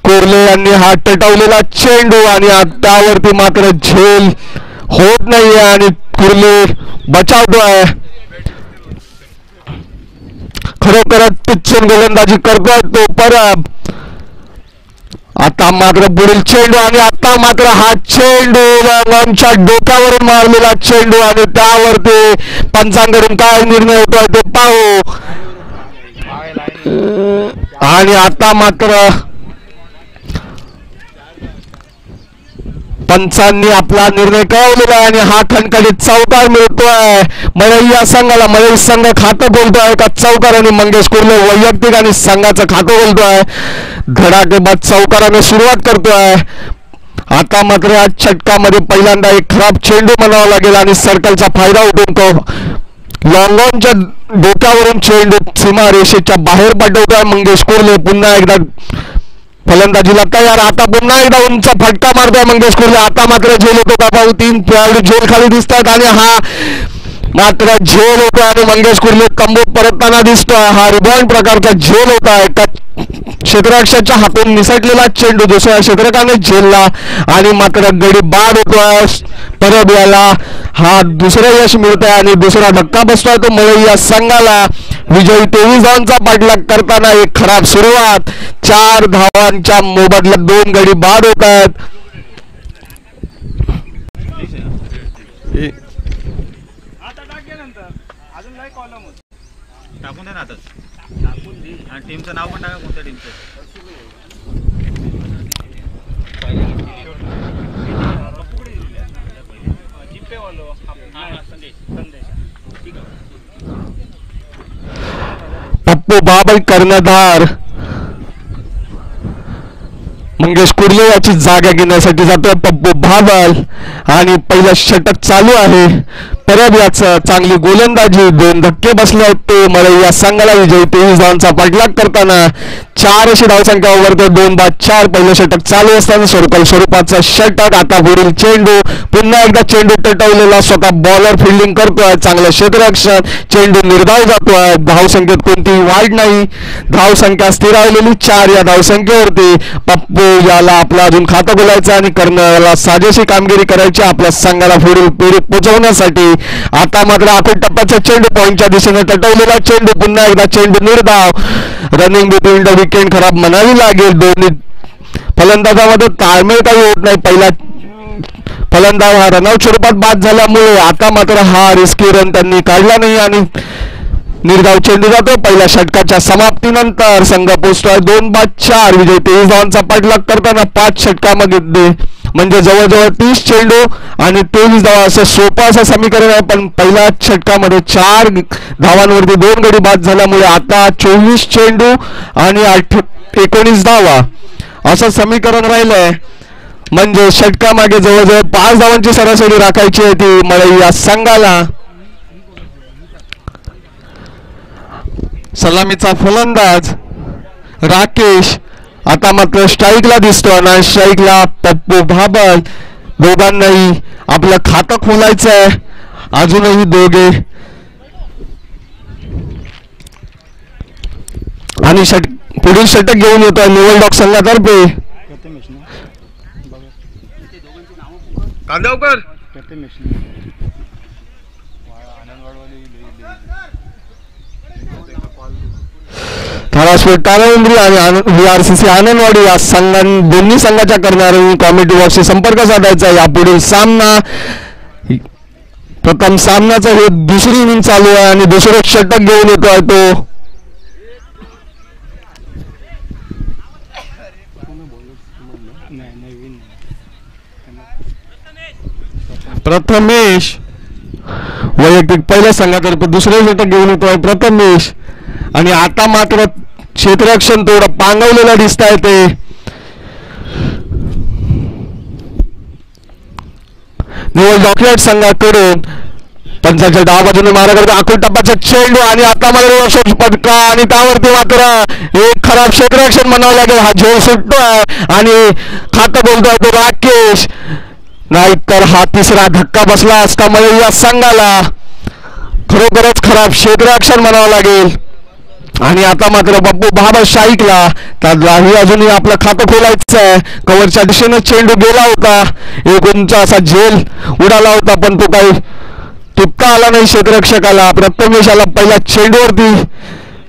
S2: कोर्ले यांनी हा टटवलेला चेंडू आणि त्यावरती मात्र झेल होत नाहीये आणि कुर्ले बचावतोय. खरोखरच टिच्चून गोलंदाजी करतोय तो परब. आता मात्र पुढील चेंडू आणि आता मात्र हा चेंडू आमच्या डोक्यावरून मारलेला चेंडू आणि त्यावरती पंचांकडून काय निर्णय होतोय ते पाहू. आणि आता मात्र पंचांनी आपला निर्णय कळवलेला आहे आणि हा खणखणीत चौकार मिळतोय मळई या संघाला. मळई संघ खातं बोलतोय का चौकार आणि मंगेश कुर्ले वैयक्तिक आणि संघाचं खातं बोलतोय. धडाकेबाद चौकाराने सुरुवात करतोय. आता मात्र या षटकामध्ये पहिल्यांदा एक खराब चेंडू म्हणावा लागेल आणि सर्कलचा फायदा उठून तो लॉंगॉनच्या डोक्यावरून चेंडू सीमा रेषेच्या बाहेर पाठवतोय मंगेश कुर्ले. पुन्हा एकदा फलंदाजीला तयार. आता पुन्हा एकदा उंच फटका मारतोय मंगेश कुर्ले. आता मात्र झेल होतो का पाहू. 3 खेळाडू झेल खाली दिसतात आणि हा मात्र झेल होतो आणि मंगेश कुर्ले तंबूत परतताना दिसतोय. हा रिबाउंड प्रकारचा झेल होता. एका क्षेत्ररक्षकाच्या हातून निसटलेला चेंडू दुसऱ्या क्षेत्रकाने झेलला आणि मात्र गडी बाद होतोय. परब याला हा दुसरं यश मिळतंय आणि दुसरा धक्का बसतोय तो मलई संघाला. विजयी 23 धावांचा पाठलाग करताना एक खराब सुरुवात. 4 धावांच्या मोबदल्यात 2 गडी बाद होत आहेत.
S4: टाकून द्या ना आताच. आणि टीमचं नाव पण टाका कोणत्या टीमचं.
S2: पप्पू बाबल कर्णधार मंगेश कुर्ले याची जागा घेण्यासाठी जातोय पप्पू बाबल आणि पहिलं षटक चालू आहे. परब याचं चांगली गोलंदाजी. 2 धक्के बसले आहेत ते मलई या संघाला. विजयी 23 धावांचा पाठलाग करताना 4 अशी धावसंख्या उभारते. 2 बाद 4. पहिलं षटक चालू असताना सर्कल स्वरूपाचं षटक. आता पुढील चेंडू. पुन्हा एकदा चेंडू तटवलेला. स्वतः बॉलर फिल्डिंग करतोय. चांगलं क्षेत्ररक्षण. चेंडू निर्धाव जातोय. धावसंख्येत कोणतीही वाढ नाही. धावसंख्या स्थिरावलेली 4 या धावसंख्येवरती. पप्पू याला आपलं अजून खातं खोलायचं आणि कर्णधाराला साजेशी कामगिरी करायची आपल्या संघाला पुढील पिढीत पोहोचवण्यासाठी. आता मात्र आखूड टप्प्याचा चेंडू पॉईंटच्या दिशेने तटवलेला चेंडू. पुन्हा एकदा चेंडू निर्धाव. रनिंग बिटवीन द विकेट खराब म्हणावी लागेल. दोन्ही फलंदाजामध्ये ताळमेळ काही होत नाही. पहिला फलंदाज हा रनआउट स्वरूपात बाद झाल्यामुळे आता मात्र हा रिस्की रन त्यांनी काढला नाही आणि निर्धाव चेंडू जातो. पहिल्या षटकाच्या समाप्तीनंतर संघ पोहोचतोय 2 बाद 4. विजय 23 धावांचा पाठलाग करताना 5 षटकामध्ये म्हणजे जवळजवळ 30 चेंडू आणि 23 धावा असं सोपं असं समीकरण आहे. पण पहिल्या षटकामध्ये 4 धावांवरती 2 गडी बाद झाल्यामुळे आता 24 चेंडू आणि 19 धावा असं समीकरण राहिलंय. म्हणजे षटकामागे जवळजवळ 5 धावांची सरासरी राखायची आहे ती मलई या संघाला. सलामीचा फलंदाज राकेश आता मात्र स्ट्राईकला दिसतो आणि स्ट्राईकला पप्पू बाबल. दोघांनाही आपलं खातं खोलायचं आहे. अजूनही दोघे आणि पुढील षटक घेऊन येतोय नेवल डॉग संघातर्फे.
S3: कांदावकर
S2: थारासपूर ताराउंद्री आणि VRCC आनंदवाडी या दोन्ही संघाच्या करणाऱ्यांनी कॉमेडी बॉक्सशी संपर्क साधायचा. यापुढील सामना प्रथम सामन्याचं हे दुसरी इनिंग चालू आहे आणि दुसरं षटक घेऊन येतोय तो प्रथमेश. वैयक्तिक पहिल्या संघातर्फे दुसरे षटक घेऊन येतोय प्रथमेश आणि आता मात्र क्षेत्ररक्षण थोडं पांगवलेलं दिसत आहे ते. नेवल डॉकलेट संघाकडून पंचांच्या डावा बाजूने मारा करतो आखूड टप्प्याचा चेंडू आणि आता मात्र पटका आणि त्यावरती मात्र एक खराब क्षेत्ररक्षण म्हणावं लागेल. हा झेल सुटतोय आणि खातं बोलतोय तो राकेश. नाहीतर हा तिसरा धक्का बसला असता मला या संघाला. खरोखरच खराब क्षेत्ररक्षण म्हणावं लागेल. आणि आता मात्र पप्पू बाबा शाईकला त्यालाही अजूनही आपलं खातं खोलायचं आहे. कव्हरच्या दिशेने चेंडू गेला होता. एक उंच असा झेल उडाला होता पण तो काही तुटता आला नाही क्षेत्ररक्षकाला. प्रथमेशाला पहिल्या चेंडूवरती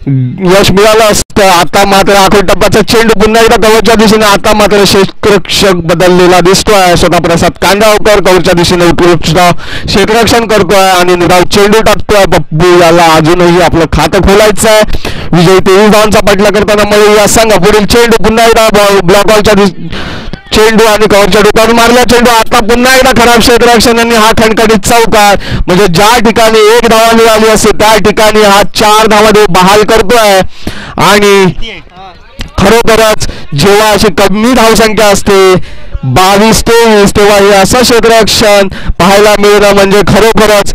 S2: यश मिळालं असतं. आता मात्र आखूड टप्प्याचा चेंडू पुन्हा एकदा कव्हरच्या दिशेने. आता मात्र क्षेत्ररक्षक बदललेला दिसतोय. स्वतः प्रसाद कांदावकर कव्हरच्या दिशेने उत्कृष्ट क्षेत्ररक्षण करतोय आणि निर्धाव चेंडू टाकतोय. पप्पू याला अजूनही आपलं खातं खोलायचं आहे. विजयी 23 धावांचा पटला करताना मग या संघ पुढील चेंडू पुन्हा एकदा ब्लॉक बॉलच्या चेंडू आणि कव्हरच्या डोक्यावर मारला चेंडू. आता पुन्हा एकदा खराब क्षेत्ररक्षणाने हा खणखणीत चौकार. म्हणजे ज्या ठिकाणी 1 धावा मिळाली असते त्या ठिकाणी हा 4 धावा देऊ बहाल करतोय. आणि खरोखरच जेव्हा अशी कमी धावसंख्या असते 22-23 तेव्हा हे असं क्षेत्ररक्षण पाहायला मिळणं म्हणजे खरोखरच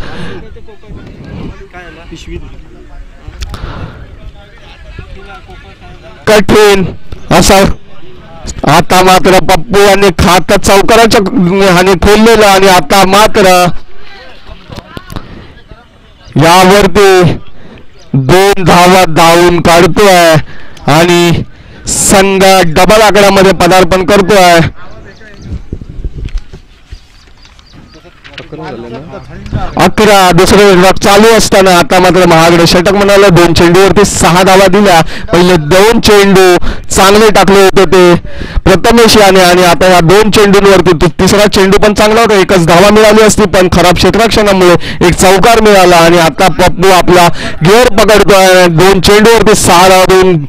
S2: कठीण असं आता मात्र पप्पू यांनी खात चौकाराच्या हानी खोललेलं आणि आता मात्र यावरती 2 धावा धावून काढतोय आणि संघ डबल आकड्यामध्ये पदार्पण करतोय. 11 दुसरे षटक चालू असताना आता मात्र महागडे षटक म्हणाले. 2 चेंडूवरती 6 धावा दिल्या. पहिले 2 चेंडू चांगले टाकले होते ते प्रथमेश याने आणि आता या 2 चेंडूंवरती तिसरा चेंडू पण चांगला होता. एकच धावा मिळाली असती पण खराब क्षेत्ररक्षणामुळे एक चौकार मिळाला आणि आता पप्पू आपला गिअर पकडतोय. 2 चेंडूवरती 6 धावा देऊन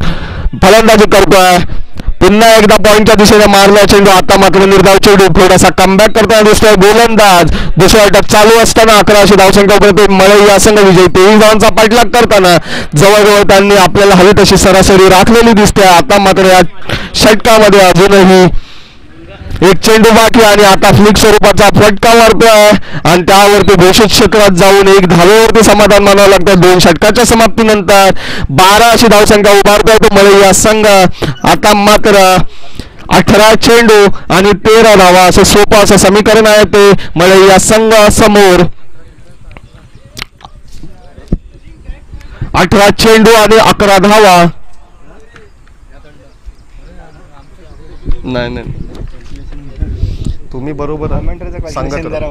S2: फलंदाजी करतोय. पुन्हा एकदा पॉईंटच्या दिशेने मारला चेंडू. आता मात्र निर्धाव चेंडू थोडासा कमबॅक करताना दिसतोय गोलंदाज. दुसरा षटक चालू असताना 11 धावसंख्या मळई या संघ विजयी 23 धावांचा पाठलाग करताना जवळजवळ त्यांनी आपल्याला हवी तशी सरासरी राखलेली दिसते. आता मात्र या षटकामध्ये अजूनही एक चेंडू बाकी आणि आता फ्लिक स्वरूपाचा फटका मारतोय आणि त्यावरती घोषित क्षेत्रात जाऊन 1 धावेवरती समाधान मानावं लागतं. 2 षटकाच्या समाप्तीनंतर 12 अशी धावसंख्या उभारतोय तो मळई या संघ. आता मात्र 18 चेंडू आणि 13 धावा असं सोपं असं समीकरण आहे ते मळई या संघ समोर. 18 चेंडू आणि 11 धावा.
S3: नाही नाही तुम्ही बरोबर सांगत राहा.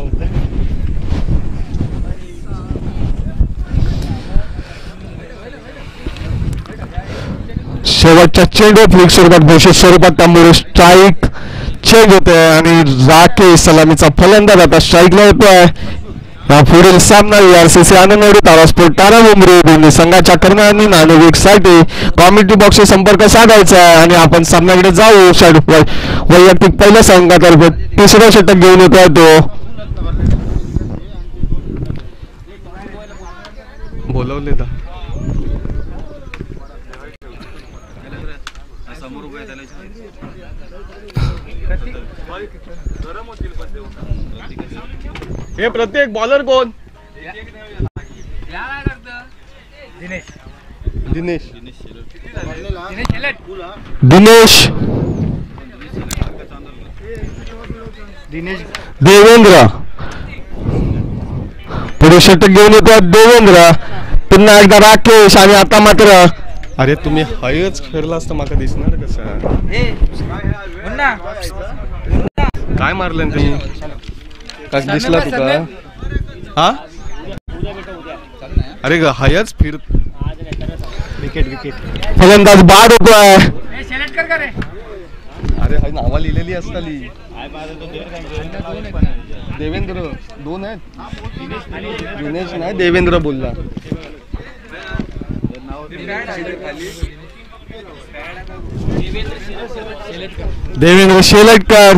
S2: शेवटच्या चेंडू फ्लिक स्वरूपात घोषित स्वरूपात त्यामुळे स्ट्राईक चेंज होते आणि राकेश सलामीचा फलंदाज आता स्ट्राईकला येतोय. पुढील सामना RCC आनंदवाडी तारास्पोर्ट तारामुंबरी दोन्ही संघाच्या कर्णधारांनी नाणेफेकसाठी कॉमेंट्री बॉक्सशी संपर्क साधायचा आहे आणि आपण सामन्याकडे जाऊ. वैयक्तिक पहिल्या संघातर्फे तिसरा षटक घेऊन येतोय तो
S3: बोलवले हे प्रत्येक बॉलर कोण? दिनेश
S2: देवेंद्र पुढे षटक घेऊन येतो देवेंद्र. पुन्हा एकदा राकेश आणि आता मात्र
S3: अरे तुम्ही हयच खेळला असतं माका दिसणार कसं काय मारलं तुम्ही कस दिसला तुका हा अरे हयच फिर
S2: विकेट फलंदाज बाद होतोय.
S3: अरे हाय नावा लिहिलेली असताली देवेंद्र 2 आहेत दिनेश नाही देवेंद्र बोलला.
S2: देवेंद्र शेलटकर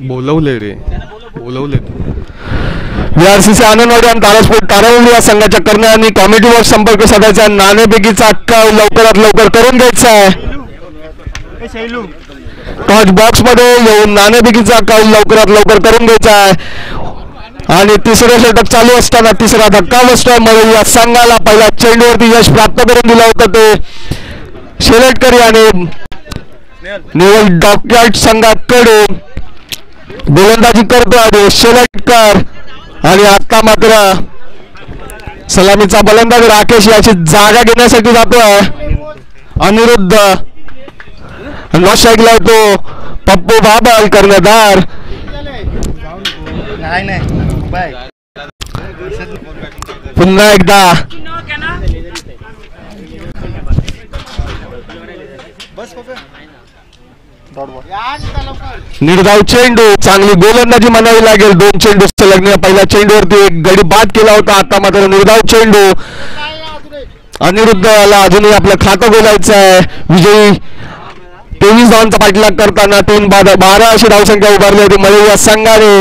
S3: बोलवले रे बोलवले.
S2: RCC आनंदवाडी आणि तारास्पोर्ट तारामुंबरी या संघाच्या कर्णधारांनी कॉमेडी बॉक्स संपर्क साधायचा. नाणेफेकीचा अक्कल लवकरात लवकर करून घ्यायचा आहे. टॉच बॉक्स मध्ये येऊन नाणेफेकीचा अक्कल लवकरात लवकर करून घ्यायचा आहे आणि तिसरं षटक चालू असताना तिसरा धक्का बसतोय मळई या संघाला. पहिल्या चेंडूवरती यश प्राप्त करून दिलं होतं ते शेलटकर याने नेवल डॉकयार्ड संघाकडून गोलंदाजी करतोय शेलटकर आणि आता मात्र सलामीचा गोलंदाज राकेश याची जागा घेण्यासाठी जातोय अनिरुद्ध. स्ट्राईकला येतो पप्पू बाबल कर्णधार. पुन्हा एकदा निर्धाव चेंडू चांगली गोलंदाजी म्हणावी लागेल. 2 चेंडू सलग पहिल्या चेंडूवरती एक गडी बाद केला होता. आता मात्र निर्धाव चेंडू अनिरुद्धला अजूनही आपलं खातं बोलायचं आहे. विजयी 23 धावांचा पाठलाग करताना 12 अशी धावसंख्या उभारली होती मळई या संघाने.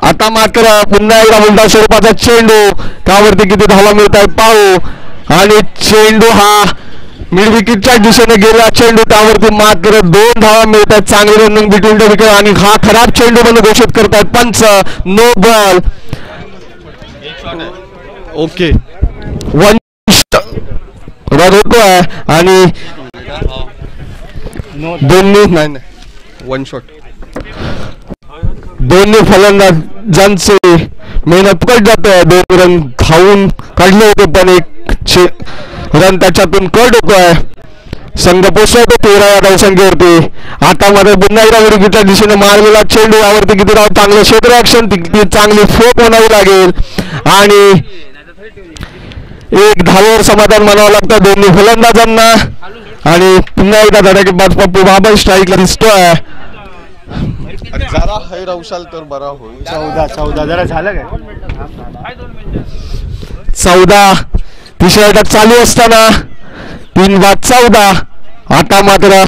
S2: आता मात्र पुन्हा एकदा उलटा स्वरूपाचा चेंडू त्यावरती किती धावा मिळत आहेत पाहू आणि चेंडू हा मिड विकेटच्या दिशेने गेला चेंडू त्यावरती मात्र 2 धावा मिळत आहेत. चांगली रनिंग बिटवीन द विकेट आणि हा खराब चेंडू म्हणून घोषित करतात पंच. No ball.
S3: ओके
S2: रन होतोय आणि दोन्ही
S3: नाही वन शॉट.
S2: दोन्ही फलंदाजांचे मेहनत कट जातोय. 2 रन धावून काढले होते पण एक रन त्याच्यातून कट होतोय. संघ पोचवतो 13 धावसंख्येवरती. आता मात्र पुन्हा एकदा विरुद्धच्या दिशेने मारलेला चेंडू यावरती किती धाव चांगलं क्षेत्ररक्षण किती चांगली फोक म्हणावी लागेल आणि एक धावेवर समाधान मानावं लागतं दोन्ही फलंदाजांना. आणि पुन्हा एकदा धडाकेबाज पप्पू बाबा स्ट्राईकला दिसतोय.
S3: जरा हाय राहशाल तर बरा होईल.
S5: 14 जरा झालं काय
S2: 14 तिसरा षटक चालू असताना 3-14. आता मात्र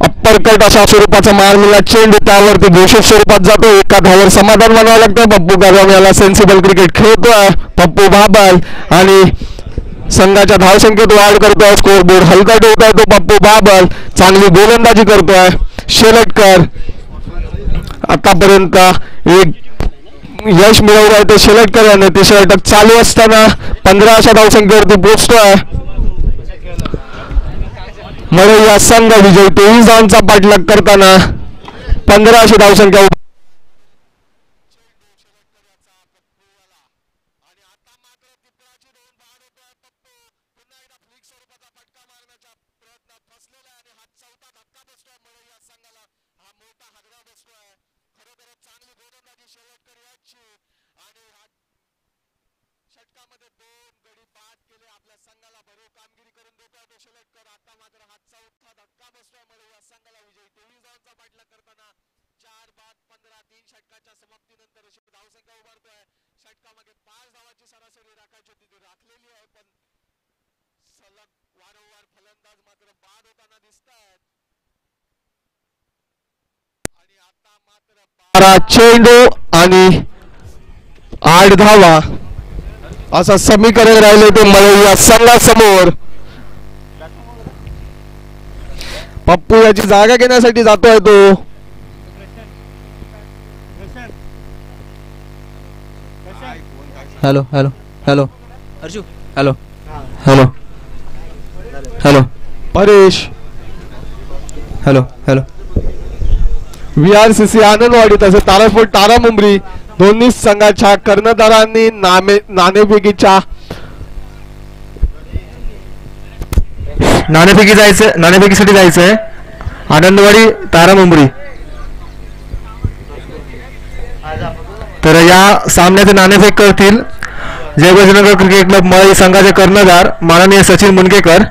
S2: अप्परकट अशा स्वरूपाचा मारलेला चेंडू त्यावरती घोषित स्वरूपात जातो. एका धावावर समाधान मानावं लागतं. पप्पू गावाम याला सेन्सिबल क्रिकेट खेळतोय पप्पू बाबल आणि संघाच्या धावसंख्येत वाढ करतोय. स्कोर बोर्ड हलका ठेवतोय तो पप्पू बाबल. चांगली गोलंदाजी करतोय शेलटकर. आतापर्यंत एक यश मिळवलं आहे ते शेलटकर याने. तिसरा षटक चालू असताना 15 अशा धावसंख्येवरती पोहोचतोय. मळे या संघ विजय 23 धावांचा पाठलाग करताना 15 अशी धावसंख्या. षटकामध्ये 2 गडी बाद केले. आपल्या संघाला भरीव कामगिरी करून देतोय तो शेलटकर. आता मात्र हा चौथा धक्का बसतोय. मळे या संघाला विजयी 23 धावांचा पाठलाग करताना 4 बाद 15 3 षटकाच्या समाप्तीनंतर अशी धावसंख्या उभारतोय. षटकामध्ये 5 धावांची सरासरी राखायची होती ती राखलेली आहे पण सलग वारंवार फलंदाज मात्र बाद होताना दिसतात. आणि आता मात्र 12 चेंडू आणि 8 धावा असं समीकरण राहिले ते मळे या संघासमोर. पप्पू याची जागा घेण्यासाठी जातोय तो.
S1: Hello hello hello Arju hello hello hello
S2: Paresh
S1: hello hello
S2: VRCC Anandwadi तसेच तारास्पोर्ट तारा मुंबरी दोन्ही संघाच्या कर्णधारांनी नाणेफेकीच्या
S1: नाणेफेकीसाठी जायचंय. आनंदवाडी तारा मुंबरी. तर या सामन्याचे नाणेफेक करतील जय बजरंग क्रिकेट क्लब मळे संघाचे कर्णधार माननीय सचिन मुनगेकर.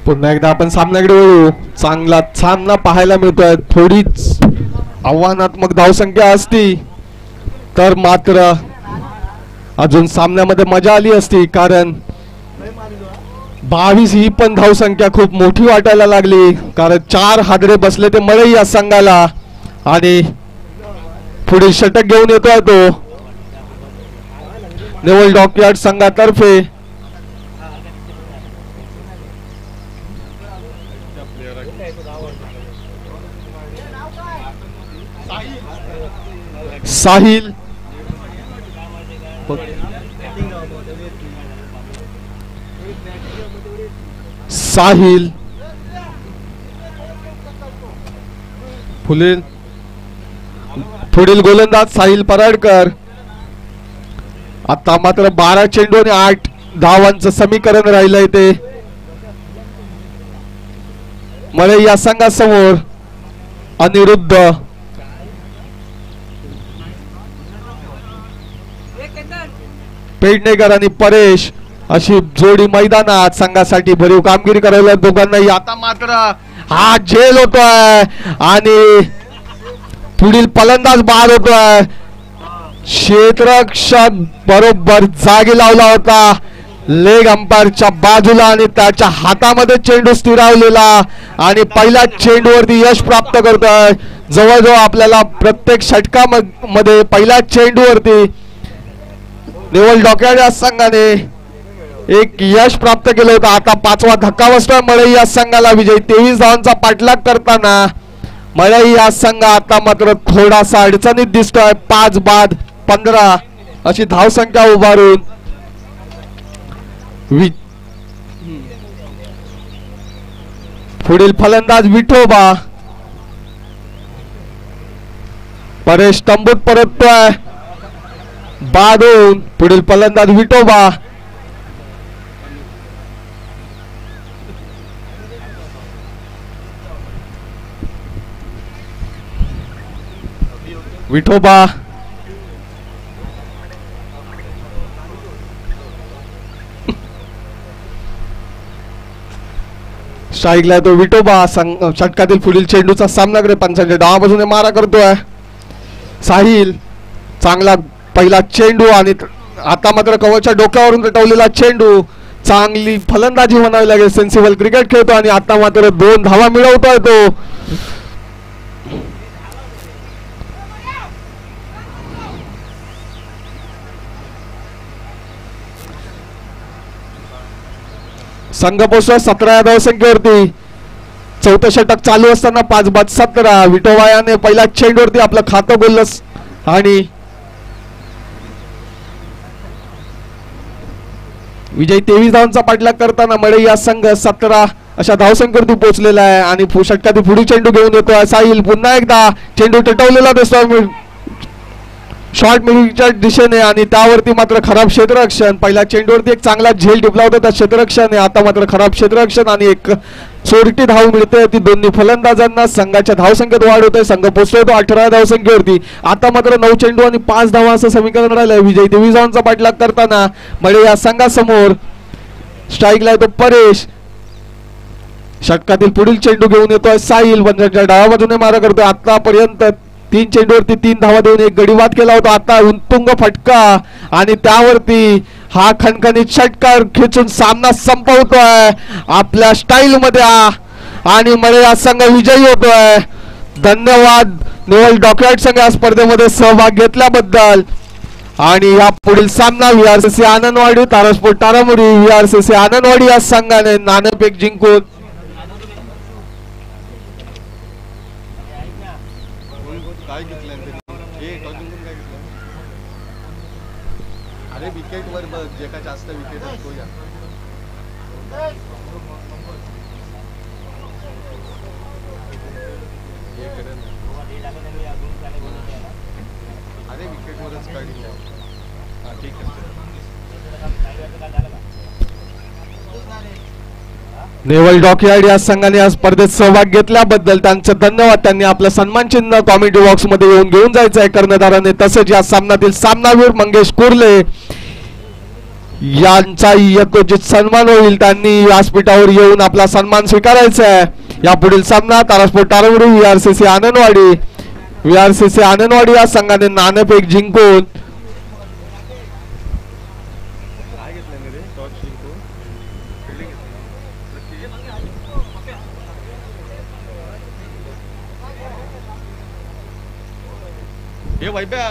S2: पुन्हा एकदा आपण सामन्याकडे वळू. चांगला सामना पाहायला मिळतोय. थोडीच आव्हानात्मक धावसंख्या असती तर मात्र अजून सामन्यामध्ये मजा आली असती कारण 22 ही पण धावसंख्या खूप मोठी वाटायला लागली कारण 4 हादरे बसले ते मळे या संघाला. आणि पुढे षटक घेऊन येतोय तो नेवल डॉकयार्ड संघातर्फे. साहिल साहिल पुढील गोलंदाज साहिल पराडकर. आता मात्र 12 चेंडू आणि 8 धावांचं समीकरण राहिलंय ते मळे या संघासमोर. अनिरुद्ध पेडणेकर आणि परेश अशी जोडी मैदानात संघासाठी भरीव कामगिरी करायला दोघांनाही. आता मात्र हा झेल होतोय आणि पुढील फलंदाज बाद होतोय. क्षेत्ररक्षक बरोबर जागी लावला होता लेग अंपायरच्या बाजूला आणि त्याच्या हातामध्ये चेंडू स्थिरावलेला आणि पहिल्या चेंडूवरती यश प्राप्त करतोय. जवळजवळ आपल्याला प्रत्येक षटकामध्ये पहिल्या चेंडूवरती नेवल डॉकयार्ड या संघाने एक यश प्राप्त केलं होतं. आता 5वा धक्का बसतोय मळे या संघाला विजयी 23 धावांचा पाठलाग करताना. मळे या संघ आता मात्र थोडासा अडचणीत दिसतोय. 5 बाद 15 अशी धावसंख्या उभारून पुढील फलंदाज विठोबा. परेश तंबूत परततोय. बाद होऊन पुढील फलंदाज विठोबा. विठोबा स्ट्राईकला तो विठोबा. षटकातील पुढील चेंडूचा सामना करे पंचांच्या डावापासून मारा करतोय साहिल. चांगला पहिला चेंडू आणि आता मात्र कवचच्या डोक्यावरून रटवलेला चेंडू. चांगली फलंदाजी म्हणावी लागेल. सेन्सिबल क्रिकेट खेळतो आणि आता मात्र 2 धावा मिळवतोय तो. संघ पोहोचला 17 या धावसंख्येवरती. चौथं षटक चालू असताना 5-17 विठोबा याने पहिल्या चेंडूवरती आपलं खातं बोललंस आणि विजय 23 धावांचा पाठलाग करताना मळे या संघ 17 अशा धावसंख्येवरती पोहोचलेला आहे आणि षटकातील पुढील चेंडू घेऊन येतोय साहिल. पुन्हा एकदा चेंडू टटवलेला दिसतोय शॉर्ट मिडलच्या दिशेने आणि त्यावरती मात्र खराब क्षेत्ररक्षण. पहिल्या चेंडूवरती एक चांगला झेल टिपला होता त्या क्षेत्ररक्षण. आता मात्र खराब क्षेत्ररक्षण आणि एक चोरटी धाव मिळते. ती दोन्ही फलंदाजांना संघाच्या धावसंख्येत वाढ होते. संघ पोहोचतोय तो 18 धावसंख्येवरती. आता मात्र 9 चेंडू आणि 5 धावा असं समीकरण राहिलंय. विजय 23 धावांचा पाठलाग करताना मळे या संघासमोर. स्ट्राईकला येतो परेश. षटकातील पुढील चेंडू घेऊन येतोय साहिल. पंचांच्या डाव्या बाजूने मारा करतोय. आतापर्यंत 3 चेंडूवरती 3 धावा देऊन एक गडीवाद केला होता. आता उत्तुंग फटका आणि त्यावरती हा खणखणीत षटकार खेचून सामना संपवतोय आपल्या स्टाईल मध्ये आणि मळे हा संघ विजयी होतोय. धन्यवाद नेवल डॉकयार्ड संघ या स्पर्धेमध्ये सहभाग घेतल्याबद्दल. आणि या पुढील सामना VRCC आनंदवाडी तारासपूर तारामुरी. VRCC आनंदवाडी या संघाने नाणेफेक जिंकून
S3: काय घेतलं अरे विकेट वर बघ जे का जास्त विकेट असतो या अरे विकेट वरच काढली. हा ठीक आहे.
S2: नेवल डॉकयार्ड या संघाने या स्पर्धेत सहभाग घेतल्याबद्दल त्यांचे धन्यवाद. त्यांनी आपलं सन्मान चिन्ह कॉमेंट्री बॉक्स मध्ये येऊन घेऊन जायचं आहे कर्णधाराने. तसेच या सामन्यातील सामनावीर मंगेश कुर्ले यांचा यथोचित सन्मान होईल. त्यांनी व्यासपीठावर येऊन आपला सन्मान स्वीकारायचा आहे. या पुढील सामना तारासपूर तारामुरी VRCC आनंदवाडी. VRCC आनंदवाडी या संघाने नाणेफेक जिंकून
S3: हे वैभ्या